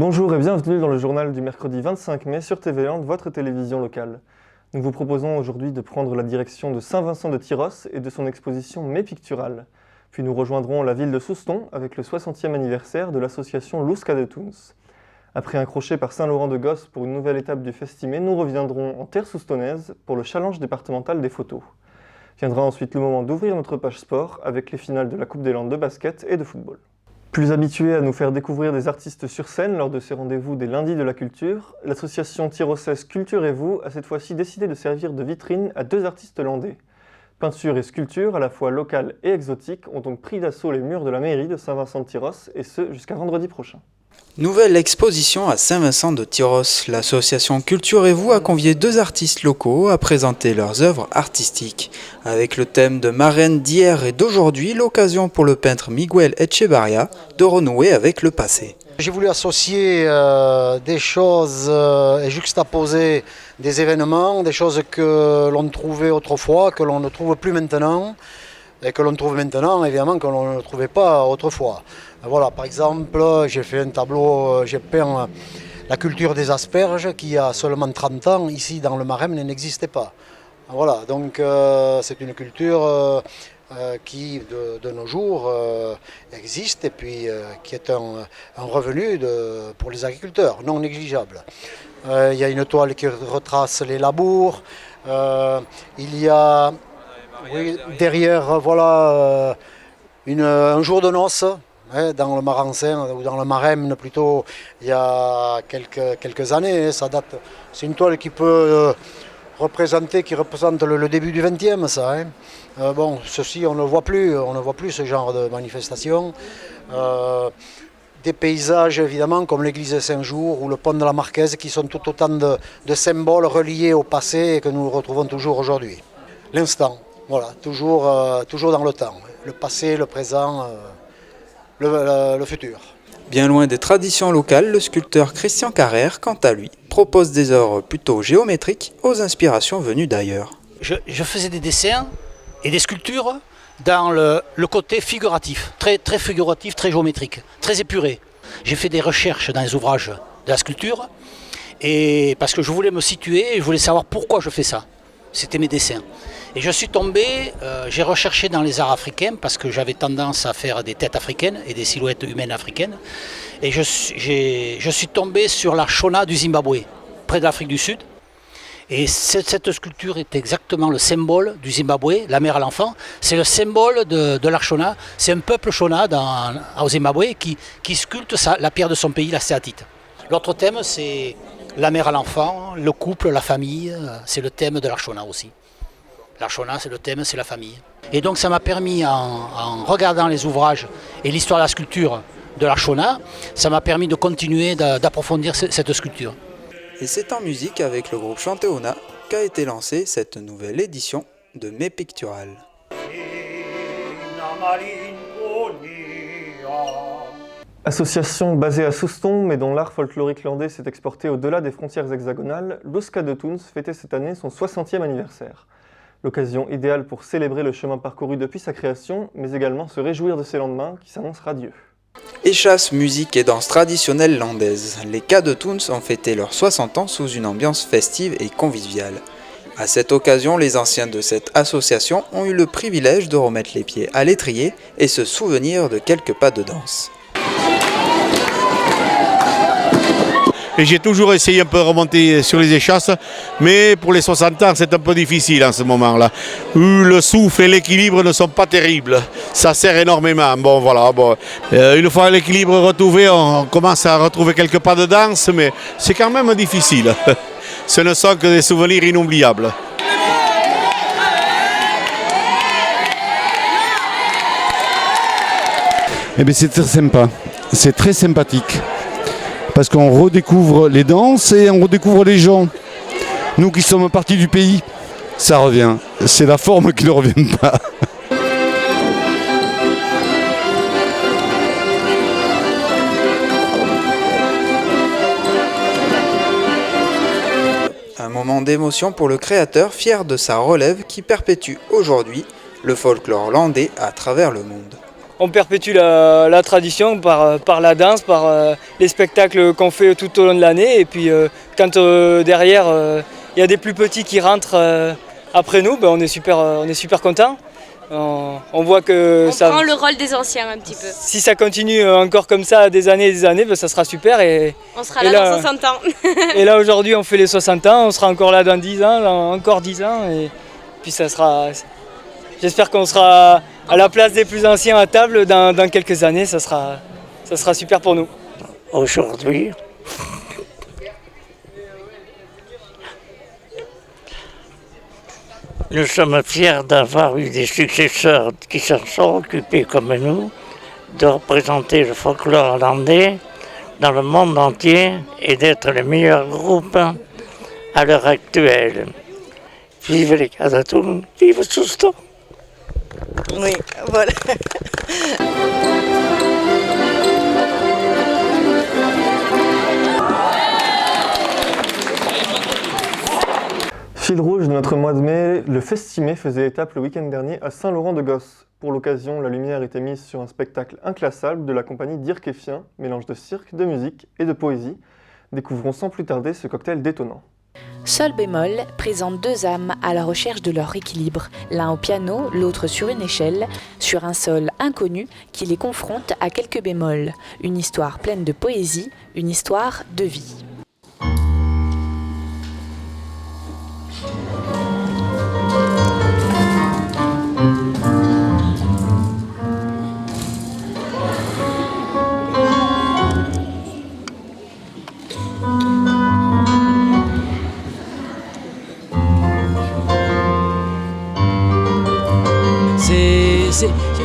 Bonjour et bienvenue dans le journal du mercredi 25 mai sur TV Land, votre télévision locale. Nous vous proposons aujourd'hui de prendre la direction de Saint-Vincent de Tyrosse et de son exposition Mes Picturales. Puis nous rejoindrons la ville de Souston avec le 60e anniversaire de l'association Lusca de Tuns. Après un crochet par Saint-Laurent-de-Gosse pour une nouvelle étape du Festimé, nous reviendrons en terre soustonnaise pour le challenge départemental des photos. Viendra ensuite le moment d'ouvrir notre page sport avec les finales de la Coupe des Landes de basket et de football. Plus habituée à nous faire découvrir des artistes sur scène lors de ses rendez-vous des lundis de la culture, l'association tyrossaise Culture et vous a cette fois-ci décidé de servir de vitrine à deux artistes landais. Peinture et sculpture, à la fois locales et exotiques, ont donc pris d'assaut les murs de la mairie de Saint-Vincent de Tyrosse, et ce jusqu'à vendredi prochain. Nouvelle exposition à Saint-Vincent de Tyrosse. L'association Culture et vous a convié deux artistes locaux à présenter leurs œuvres artistiques. Avec le thème de marraine d'hier et d'aujourd'hui, l'occasion pour le peintre Miguel Echevarria de renouer avec le passé. J'ai voulu associer des choses et juxtaposer des événements, des choses que l'on trouvait autrefois, que l'on ne trouve plus maintenant, et que l'on trouve maintenant, évidemment, que l'on ne trouvait pas autrefois. Voilà, par exemple, j'ai fait un tableau, j'ai peint la culture des asperges qui, il y a seulement 30 ans, ici dans le Maremme, n'existait pas. Voilà, donc c'est une culture qui, de nos jours, existe et puis qui est un revenu pour les agriculteurs, non négligeable. Il y a une toile qui retrace les labours, il y a derrière voilà, un jour de noces. Dans le Marancin ou dans le Maremne plutôt, il y a quelques années, ça date. C'est une toile qui peut représente le début du XXe, ça. Bon, ceci on ne voit plus ce genre de manifestation. Des paysages évidemment comme l'église Saint-Jour ou le pont de la Marquaise qui sont tout autant de symboles reliés au passé et que nous retrouvons toujours aujourd'hui. L'instant, voilà, toujours dans le temps, le passé, le présent. Le futur. Bien loin des traditions locales, le sculpteur Christian Carrère, quant à lui, propose des œuvres plutôt géométriques aux inspirations venues d'ailleurs. Je faisais des dessins et des sculptures dans le côté figuratif, très figuratif, très géométrique, très épuré. J'ai fait des recherches dans les ouvrages de la sculpture et parce que je voulais me situer et je voulais savoir pourquoi je fais ça. C'était mes dessins. Et je suis tombé, j'ai recherché dans les arts africains parce que j'avais tendance à faire des têtes africaines et des silhouettes humaines africaines. Et je suis tombé sur la Shona du Zimbabwe, près de l'Afrique du Sud. Et cette sculpture est exactement le symbole du Zimbabwe, la mère à l'enfant. C'est le symbole de la Shona. C'est un peuple Shona au Zimbabwe qui sculpte la pierre de son pays, la stéatite. L'autre thème, c'est la mère à l'enfant, le couple, la famille. C'est le thème de la Shona aussi. La Shona, c'est le thème, c'est la famille. Et donc ça m'a permis, en regardant les ouvrages et l'histoire de la sculpture de la Shona, ça m'a permis de continuer d'approfondir cette sculpture. Et c'est en musique avec le groupe Chanteona qu'a été lancée cette nouvelle édition de Mes Picturales. Association basée à Souston, mais dont l'art folklorique landais s'est exporté au-delà des frontières hexagonales, Lusca de Tuns fêtait cette année son 60e anniversaire. L'occasion idéale pour célébrer le chemin parcouru depuis sa création, mais également se réjouir de ses lendemains qui s'annoncent radieux. Échasse, musique et danse traditionnelle landaise, les Cas de Tuns ont fêté leurs 60 ans sous une ambiance festive et conviviale. À cette occasion, les anciens de cette association ont eu le privilège de remettre les pieds à l'étrier et se souvenir de quelques pas de danse. Et j'ai toujours essayé un peu de remonter sur les échasses, mais pour les 60 ans, c'est un peu difficile en ce moment-là. Le souffle et l'équilibre ne sont pas terribles. Ça sert énormément. Bon, voilà. Bon. Une fois l'équilibre retrouvé, on commence à retrouver quelques pas de danse, mais c'est quand même difficile. Ce ne sont que des souvenirs inoubliables. Eh bien, c'est très sympa. C'est très sympathique. Parce qu'on redécouvre les danses et on redécouvre les gens. Nous qui sommes partis du pays, ça revient. C'est la forme qui ne revient pas. Un moment d'émotion pour le créateur fier de sa relève qui perpétue aujourd'hui le folklore landais à travers le monde. on perpétue la tradition par la danse, par les spectacles qu'on fait tout au long de l'année. Et puis quand derrière, il y a des plus petits qui rentrent après nous, ben, on est super contents. On voit que on prend le rôle des anciens un petit peu. Si ça continue encore comme ça des années et des années, ben, ça sera super. Et on sera là dans 60 ans. Et là aujourd'hui on fait les 60 ans, on sera encore là dans 10 ans, encore 10 ans. Et puis ça sera... J'espère qu'on sera à la place des plus anciens à table dans quelques années, ça sera super pour nous. Aujourd'hui, nous sommes fiers d'avoir eu des successeurs qui se sont occupés comme nous de représenter le folklore hollandais dans le monde entier et d'être le meilleur groupe à l'heure actuelle. Vive les Cas de Thun, vive Soustons. Oui, voilà. Fil rouge de notre mois de mai, le Festimé faisait étape le week-end dernier à Saint-Laurent-de-Gosse. Pour l'occasion, la lumière était mise sur un spectacle inclassable de la compagnie Dirk et Fien, mélange de cirque, de musique et de poésie. Découvrons sans plus tarder ce cocktail détonnant. Sol bémol présente deux âmes à la recherche de leur équilibre, l'un au piano, l'autre sur une échelle, sur un sol inconnu qui les confronte à quelques bémols. Une histoire pleine de poésie, une histoire de vie.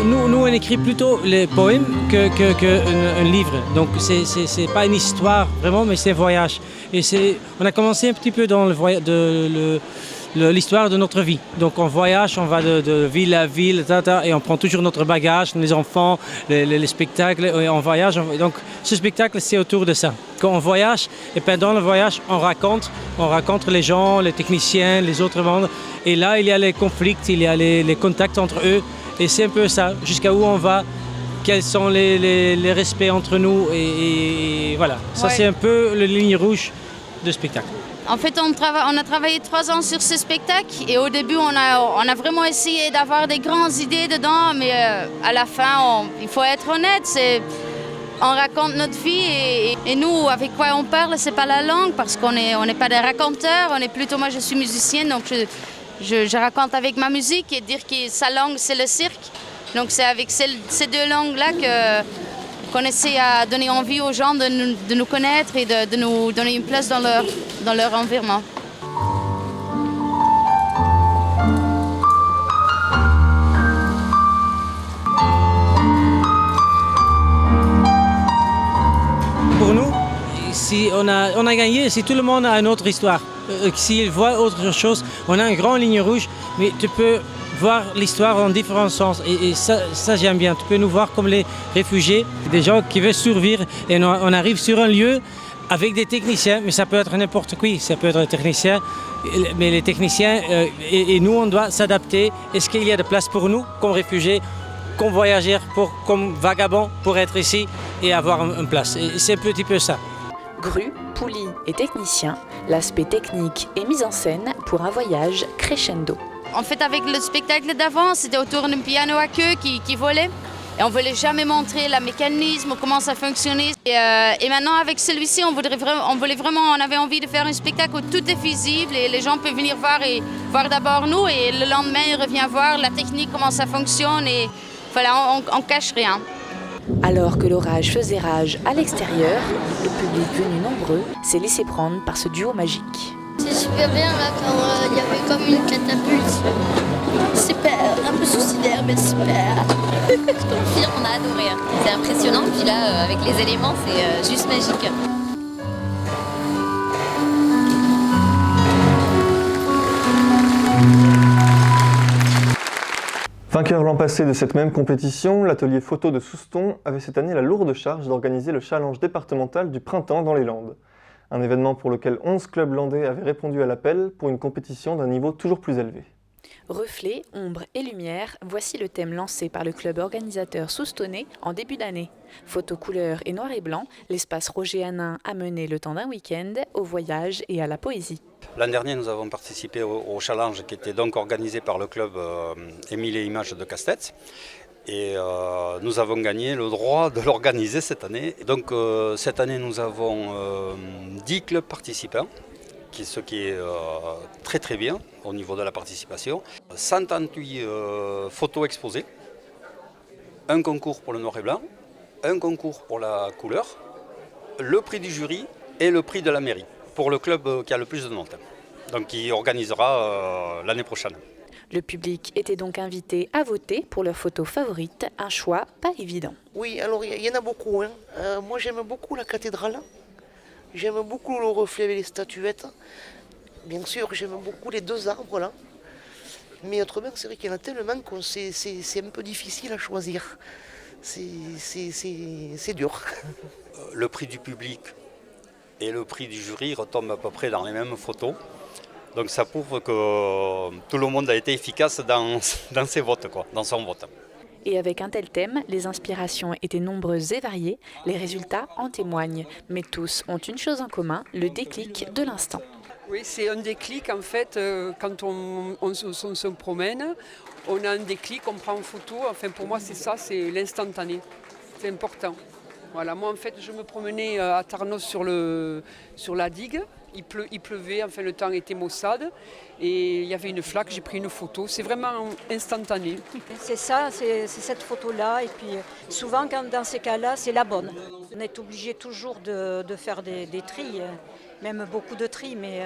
Nous, on écrit plutôt les poèmes qu'un livre. Donc, c'est pas une histoire vraiment, mais c'est un voyage. Et on a commencé un petit peu dans l'histoire de notre vie. Donc, on voyage, on va de ville à ville, et on prend toujours notre bagage, les enfants, les spectacles, et on voyage. Donc, ce spectacle, c'est autour de ça. Quand on voyage, et pendant le voyage, on raconte les gens, les techniciens, les autres mondes. Et là, il y a les conflits, il y a les contacts entre eux. Et c'est un peu ça, jusqu'à où on va, quels sont les respects entre nous. Et voilà, ça c'est un peu la ligne rouge de spectacle. En fait, on a travaillé 3 ans sur ce spectacle et au début, on a vraiment essayé d'avoir des grandes idées dedans, mais à la fin, il faut être honnête, on raconte notre vie et nous, avec quoi on parle, c'est pas la langue parce qu'on n'est pas des raconteurs, moi je suis musicienne, donc je raconte avec ma musique et dire que sa langue c'est le cirque. Donc c'est avec ces deux langues-là qu'on essaie à donner envie aux gens de nous connaître et de nous donner une place dans leur environnement. Pour nous, si on a gagné, si tout le monde a une autre histoire. S'il voit autre chose, on a une grande ligne rouge, mais tu peux voir l'histoire en différents sens. Et ça j'aime bien. Tu peux nous voir comme les réfugiés, des gens qui veulent survivre. Et on arrive sur un lieu avec des techniciens, mais ça peut être n'importe qui. Ça peut être un technicien, mais les techniciens, et nous, on doit s'adapter. Est-ce qu'il y a de place pour nous, comme réfugiés, comme voyageurs, comme vagabonds, pour être ici et avoir une place? Et c'est un petit peu ça. Grue, poulie et technicien, l'aspect technique et mise en scène pour un voyage crescendo. En fait, avec le spectacle d'avant, c'était autour d'un piano à queue qui volait. Et on ne voulait jamais montrer le mécanisme, comment ça fonctionnait. Et maintenant, avec celui-ci, on avait envie de faire un spectacle où tout est visible et les gens peuvent venir voir d'abord nous. Et le lendemain, ils reviennent voir la technique, comment ça fonctionne. Et voilà, on ne cache rien. Alors que l'orage faisait rage à l'extérieur, le public venu nombreux s'est laissé prendre par ce duo magique. C'est super bien là quand il y avait comme une catapulte. Super, un peu suicidaire mais super. Je confirme, on a adoré. C'est impressionnant, puis là avec les éléments c'est juste magique. Vainqueur l'an passé de cette même compétition, l'atelier photo de Soustons avait cette année la lourde charge d'organiser le challenge départemental du printemps dans les Landes. Un événement pour lequel 11 clubs landais avaient répondu à l'appel pour une compétition d'un niveau toujours plus élevé. Reflets, ombres et lumière, voici le thème lancé par le club organisateur Soustonnais en début d'année. Photos couleur et noir et blanc, l'espace Roger Hanin a mené le temps d'un week-end au voyage et à la poésie. L'an dernier, nous avons participé au challenge qui était donc organisé par le club Émile et Images de Castets. Et nous avons gagné le droit de l'organiser cette année. Et donc cette année, nous avons 10 clubs participants, ce qui est très très bien au niveau de la participation. 138 photos exposées, un concours pour le noir et blanc, un concours pour la couleur, le prix du jury et le prix de la mairie pour le club qui a le plus de notes, donc qui organisera l'année prochaine. Le public était donc invité à voter pour leur photo favorite, un choix pas évident. Oui, alors il y en a beaucoup. Moi j'aime beaucoup la cathédrale, j'aime beaucoup le reflet avec les statuettes. Bien sûr, j'aime beaucoup les 2 arbres là. Mais autrement, c'est vrai qu'il y en a tellement que c'est un peu difficile à choisir. C'est dur. Le prix du public et le prix du jury retombent à peu près dans les mêmes photos. Donc ça prouve que tout le monde a été efficace dans ses votes, dans son vote. Et avec un tel thème, les inspirations étaient nombreuses et variées, les résultats en témoignent. Mais tous ont une chose en commun, le déclic de l'instant. Oui, c'est un déclic en fait, quand on se promène, on a un déclic, on prend en photo, enfin pour moi c'est ça, c'est l'instantané, c'est important. Voilà, moi en fait je me promenais à Tarnos sur la digue, il pleuvait, enfin le temps était maussade et il y avait une flaque, j'ai pris une photo, c'est vraiment instantané. C'est ça, c'est cette photo-là et puis souvent dans ces cas-là c'est la bonne. On est obligé toujours de faire des tris, même beaucoup de tris, mais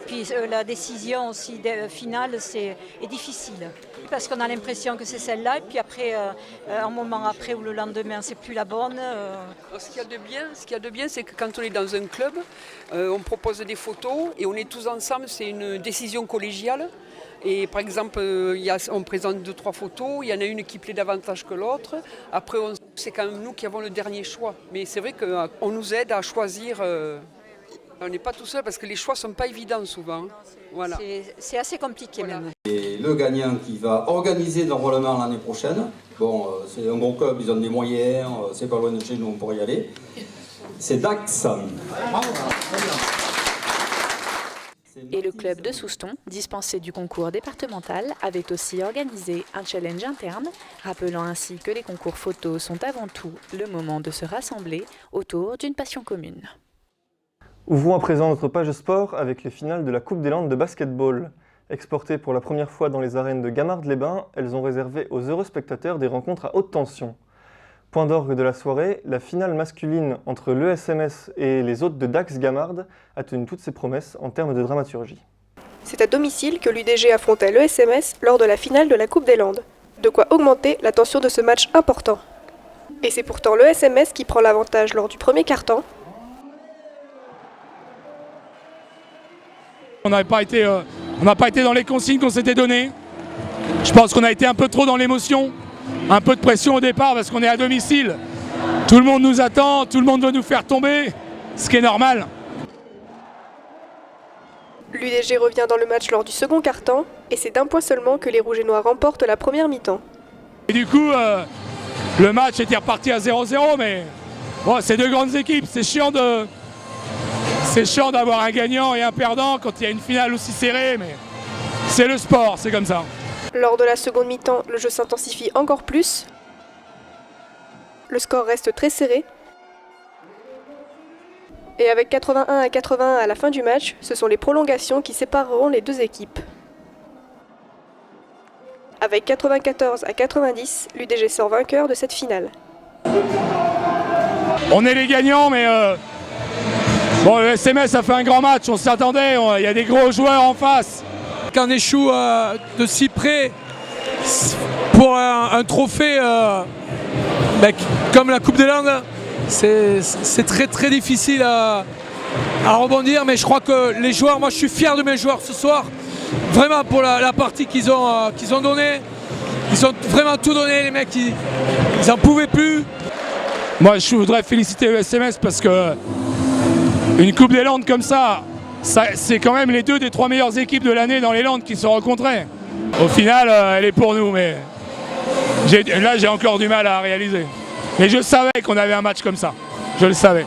puis la décision aussi finale est difficile parce qu'on a l'impression que c'est celle-là et puis après, un moment après ou le lendemain c'est plus la bonne. Ce qu'il y a de bien, c'est que quand on est dans un club, on propose des photos et on est tous ensemble, c'est une décision collégiale. Et par exemple, on présente 2-3 photos, il y en a une qui plaît davantage que l'autre. Après, c'est quand même nous qui avons le dernier choix. Mais c'est vrai qu'on nous aide à choisir. On n'est pas tout seul parce que les choix ne sont pas évidents souvent. Voilà. C'est assez compliqué même. Et le gagnant qui va organiser l'enrôlement l'année prochaine, bon, c'est un gros club, ils ont des moyens, c'est pas loin de chez nous, on pourrait y aller. C'est Dax. Et le club de Souston, dispensé du concours départemental, avait aussi organisé un challenge interne, rappelant ainsi que les concours photos sont avant tout le moment de se rassembler autour d'une passion commune. Ouvrons à présent notre page sport avec les finales de la Coupe des Landes de basketball. Exportées pour la première fois dans les arènes de Gamard-les-Bains, elles ont réservé aux heureux spectateurs des rencontres à haute tension. Point d'orgue de la soirée, la finale masculine entre l'ESMS et les hôtes de Dax-Gamard a tenu toutes ses promesses en termes de dramaturgie. C'est à domicile que l'UDG affrontait l'ESMS lors de la finale de la Coupe des Landes. De quoi augmenter la tension de ce match important. Et c'est pourtant l'ESMS qui prend l'avantage lors du premier quart-temps. On n'a pas été dans les consignes qu'on s'était données. Je pense qu'on a été un peu trop dans l'émotion, un peu de pression au départ parce qu'on est à domicile. Tout le monde nous attend, tout le monde veut nous faire tomber, ce qui est normal. L'UDG revient dans le match lors du second quart-temps et c'est d'1 point seulement que les Rouges et Noirs remportent la première mi-temps. Et du coup, le match était reparti à 0-0, mais bon, c'est 2 grandes équipes, c'est chiant d'avoir un gagnant et un perdant quand il y a une finale aussi serrée, mais c'est le sport, c'est comme ça. Lors de la seconde mi-temps, le jeu s'intensifie encore plus. Le score reste très serré. Et avec 81-81 à la fin du match, ce sont les prolongations qui sépareront les deux équipes. Avec 94-90, l'UDG sort vainqueur de cette finale. On est les gagnants, mais bon, le SMS a fait un grand match, on s'y attendait, il y a des gros joueurs en face. Quand on échoue de si près pour un trophée comme la Coupe des Landes, c'est très très difficile à rebondir, mais je crois que les joueurs, moi je suis fier de mes joueurs ce soir, vraiment pour la partie qu'ils ont donnée. Ils ont vraiment tout donné, les mecs, ils n'en pouvaient plus. Moi je voudrais féliciter le SMS parce que une Coupe des Landes comme ça, c'est quand même les 2 des 3 meilleures équipes de l'année dans les Landes qui se sont rencontrées. Au final, elle est pour nous, mais là j'ai encore du mal à réaliser. Mais je savais qu'on avait un match comme ça. Je le savais.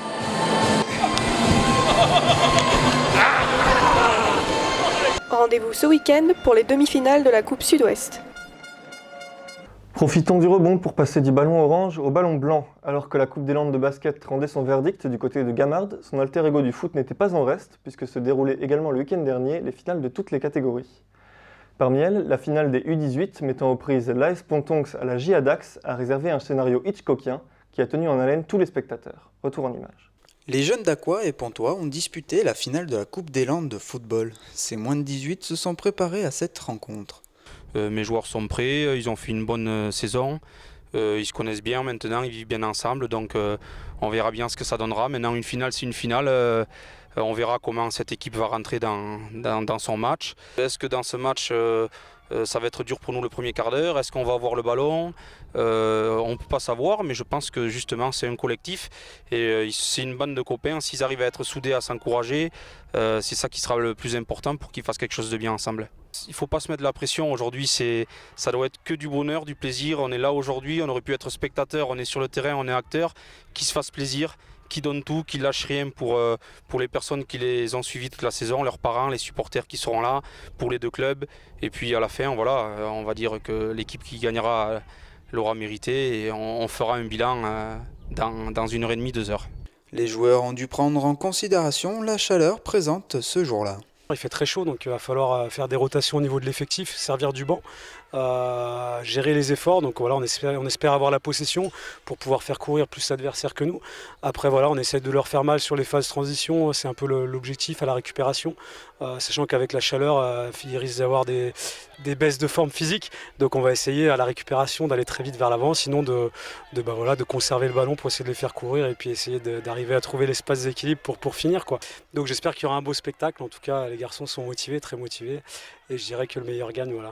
Rendez-vous ce week-end pour les demi-finales de la Coupe Sud-Ouest. Profitons du rebond pour passer du ballon orange au ballon blanc. Alors que la Coupe des Landes de basket rendait son verdict du côté de Gamard, son alter ego du foot n'était pas en reste, puisque se déroulaient également le week-end dernier les finales de toutes les catégories. Parmi elles, la finale des U18 mettant aux prises l'AS Pontonx à la J.A. Dax a réservé un scénario Hitchcockien qui a tenu en haleine tous les spectateurs. Retour en images. Les jeunes d'Aqua et Pontois ont disputé la finale de la Coupe des Landes de football. Ces moins de 18 se sont préparés à cette rencontre. Mes joueurs sont prêts, ils ont fait une bonne saison, ils se connaissent bien maintenant, ils vivent bien ensemble, donc on verra bien ce que ça donnera. Maintenant une finale c'est une finale, on verra comment cette équipe va rentrer dans son match. Est-ce que dans ce match ça va être dur pour nous le premier quart d'heure? Est-ce qu'on va avoir le ballon? On ne peut pas savoir, mais je pense que justement c'est un collectif et c'est une bande de copains. S'ils arrivent à être soudés, à s'encourager, c'est ça qui sera le plus important pour qu'ils fassent quelque chose de bien ensemble. Il ne faut pas se mettre de la pression. Aujourd'hui, ça doit être que du bonheur, du plaisir. On est là aujourd'hui, on aurait pu être spectateur, on est sur le terrain, on est acteur. Qui se fasse plaisir, qui donne tout, qui lâche rien pour les personnes qui les ont suivis toute la saison, leurs parents, les supporters qui seront là, pour les deux clubs. Et puis à la fin, voilà, on va dire que l'équipe qui gagnera l'aura mérité et on fera un bilan dans 1h30, 2 heures. Les joueurs ont dû prendre en considération la chaleur présente ce jour-là. Il fait très chaud, donc il va falloir faire des rotations au niveau de l'effectif, servir du banc, gérer les efforts. Donc voilà, on espère avoir la possession pour pouvoir faire courir plus l'adversaire que nous. Après voilà, on essaie de leur faire mal sur les phases de transition, c'est un peu l'objectif à la récupération, sachant qu'avec la chaleur, il risque d'avoir des baisses de forme physique. Donc on va essayer à la récupération d'aller très vite vers l'avant, sinon de conserver le ballon pour essayer de les faire courir et puis essayer d'arriver à trouver l'espace d'équilibre pour finir, quoi. Donc j'espère qu'il y aura un beau spectacle. En tout cas, les garçons sont motivés, très motivés, et je dirais que le meilleur gagne, voilà.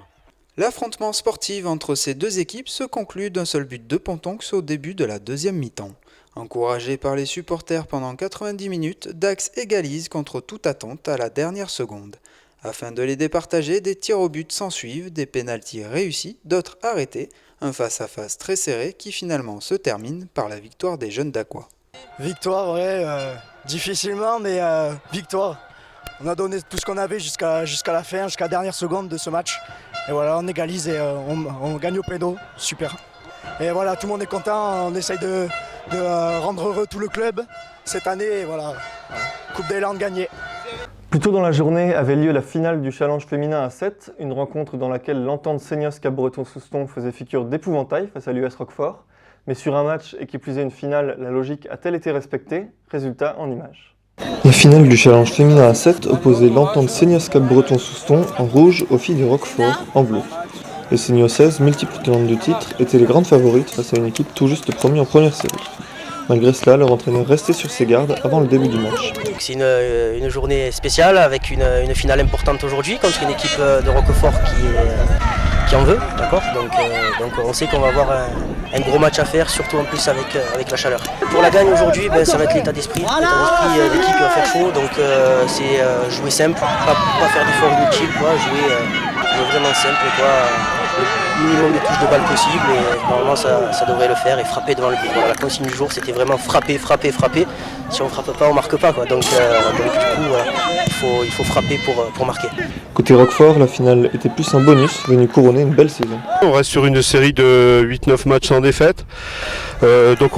L'affrontement sportif entre ces deux équipes se conclut d'un seul but de Pontonx au début de la deuxième mi-temps. Encouragé par les supporters pendant 90 minutes, Dax égalise contre toute attente à la dernière seconde. Afin de les départager, des tirs au but s'ensuivent, des pénaltys réussis, d'autres arrêtés, un face-à-face très serré qui finalement se termine par la victoire des jeunes d'Aqua. Victoire, ouais, difficilement, mais victoire. On a donné tout ce qu'on avait jusqu'à la fin, jusqu'à la dernière seconde de ce match. Et voilà, on égalise et on gagne au pédo, super. Et voilà, tout le monde est content, on essaye de rendre heureux tout le club cette année. Et voilà, Coupe des Landes gagnée. Plus tôt dans la journée avait lieu la finale du challenge féminin à 7, une rencontre dans laquelle l'Entente Seignos Cap-Breton-Souston faisait figure d'épouvantail face à l'US Roquefort. Mais sur un match et qui plus est une finale, la logique a-t-elle été respectée? Résultat en images. La finale du challenge féminin à 7 opposait l'Entente Seignos Cap-Breton-Souston en rouge aux filles de Roquefort en bleu. Les Seigneuses, multiples tenantes de titre, étaient les grandes favorites face à une équipe tout juste promise en première série. Malgré cela, leur entraîneur restait sur ses gardes avant le début du match. C'est une journée spéciale avec une finale importante aujourd'hui contre une équipe de Roquefort qui en veut, d'accord. Donc on sait qu'on va avoir un gros match à faire, surtout en plus avec la chaleur. Pour la gagne aujourd'hui, ça va être l'état d'esprit. L'état d'esprit d'équipe qui va faire chaud, donc c'est jouer simple, pas faire d'efforts inutiles, jouer vraiment simple, le minimum de touches de balle possible, et normalement ça devrait le faire, et frapper devant le but. Voilà, la consigne du jour, c'était vraiment frapper. Si on frappe pas, on marque pas, quoi. Donc du coup, il faut frapper pour marquer. Côté Roquefort, la finale était plus un bonus, venu couronner une belle saison. On reste sur une série de 8-9 matchs sans défaite. Donc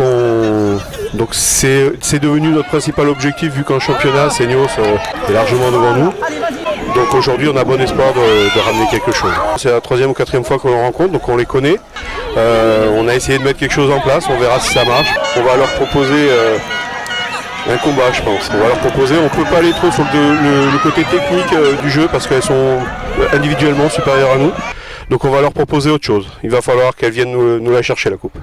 c'est devenu notre principal objectif, vu qu'en championnat, Seignos est largement devant nous. Donc aujourd'hui, on a bon espoir de ramener quelque chose. C'est la 3e ou 4e fois qu'on les rencontre, donc on les connaît. On a essayé de mettre quelque chose en place, on verra si ça marche. On va leur proposer un combat, je pense. On va leur proposer, on ne peut pas aller trop sur le côté technique du jeu parce qu'elles sont individuellement supérieures à nous. Donc on va leur proposer autre chose. Il va falloir qu'elles viennent nous la chercher, la coupe.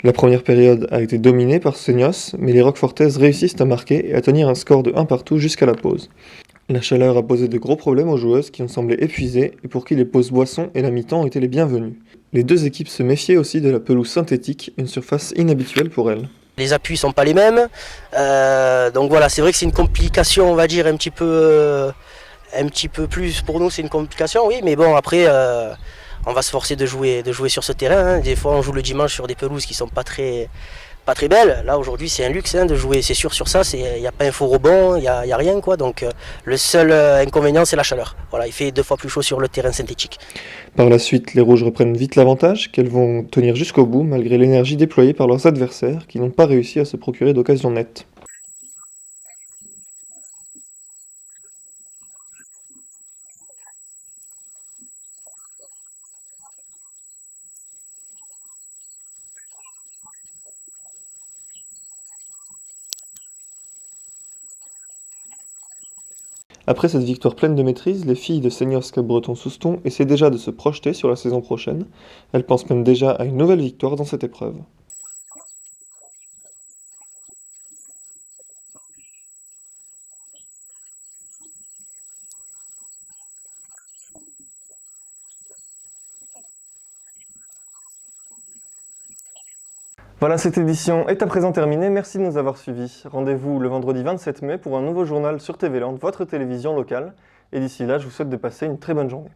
La première période a été dominée par Seignos, mais les Roquefortaises réussissent à marquer et à tenir un score de 1 partout jusqu'à la pause. La chaleur a posé de gros problèmes aux joueuses qui ont semblé épuisées et pour qui les pauses boissons et la mi-temps ont été les bienvenues. Les deux équipes se méfiaient aussi de la pelouse synthétique, une surface inhabituelle pour elles. Les appuis sont pas les mêmes, donc voilà, c'est vrai que c'est une complication, on va dire un petit peu plus pour nous, c'est une complication, oui, mais bon après on va se forcer de jouer sur ce terrain. Hein. Des fois, on joue le dimanche sur des pelouses qui sont pas très belles. Là, aujourd'hui, c'est un luxe de jouer, c'est sûr, sur ça. Il n'y a pas un faux rebond, il n'y a rien, quoi. Donc, le seul inconvénient, c'est la chaleur. Voilà, il fait 2 fois plus chaud sur le terrain synthétique. Par la suite, les Rouges reprennent vite l'avantage, qu'elles vont tenir jusqu'au bout, malgré l'énergie déployée par leurs adversaires, qui n'ont pas réussi à se procurer d'occasions nettes. Après cette victoire pleine de maîtrise, les filles de Seniors Capbreton-Souston essaient déjà de se projeter sur la saison prochaine. Elles pensent même déjà à une nouvelle victoire dans cette épreuve. Voilà, cette édition est à présent terminée. Merci de nous avoir suivis. Rendez-vous le vendredi 27 mai pour un nouveau journal sur TV Land, votre télévision locale. Et d'ici là, je vous souhaite de passer une très bonne journée.